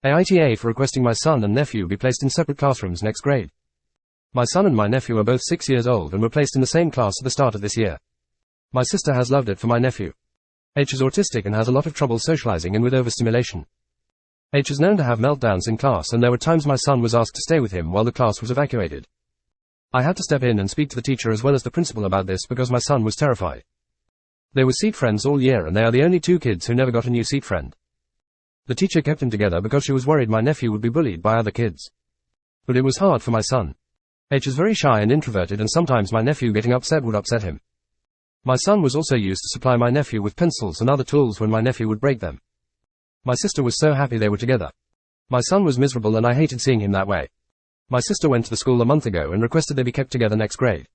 AITA for requesting my son and nephew be placed in separate classrooms next grade. My son and my nephew are both 6 years old and were placed in the same class at the start of this year. My sister has loved it for my nephew. H is autistic and has a lot of trouble socializing and with overstimulation. H is known to have meltdowns in class, and there were times my son was asked to stay with him while the class was evacuated. I had to step in and speak to the teacher as well as the principal about this because my son was terrified. They were seat friends all year and they are the only two kids who never got a new seat friend. The teacher kept them together because she was worried my nephew would be bullied by other kids. But it was hard for my son. H is very shy and introverted, and sometimes my nephew getting upset would upset him. My son was also used to supply my nephew with pencils and other tools when my nephew would break them. My sister was so happy they were together. My son was miserable and I hated seeing him that way. My sister went to the school a month ago and requested they be kept together next grade.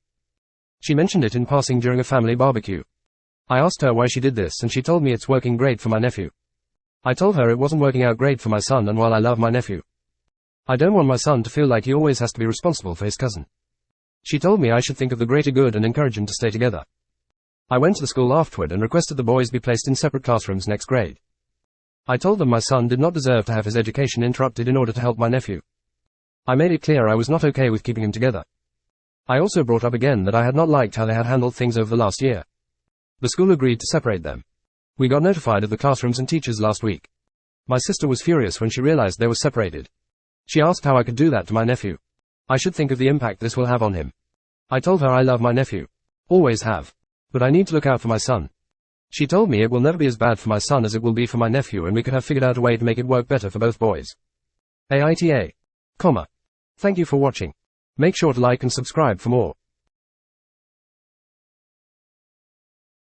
She mentioned it in passing during a family barbecue. I asked her why she did this and she told me it's working great for my nephew. I told her it wasn't working out great for my son, and while I love my nephew, I don't want my son to feel like he always has to be responsible for his cousin. She told me I should think of the greater good and encourage them to stay together. I went to the school afterward and requested the boys be placed in separate classrooms next grade. I told them my son did not deserve to have his education interrupted in order to help my nephew. I made it clear I was not okay with keeping him together. I also brought up again that I had not liked how they had handled things over the last year. The school agreed to separate them. We got notified of the classrooms and teachers last week. My sister was furious when she realized they were separated. She asked how I could do that to my nephew. I should think of the impact this will have on him. I told her I love my nephew. Always have. But I need to look out for my son. She told me it will never be as bad for my son as it will be for my nephew, and we could have figured out a way to make it work better for both boys. AITA. Thank you for watching. Make sure to like and subscribe for more.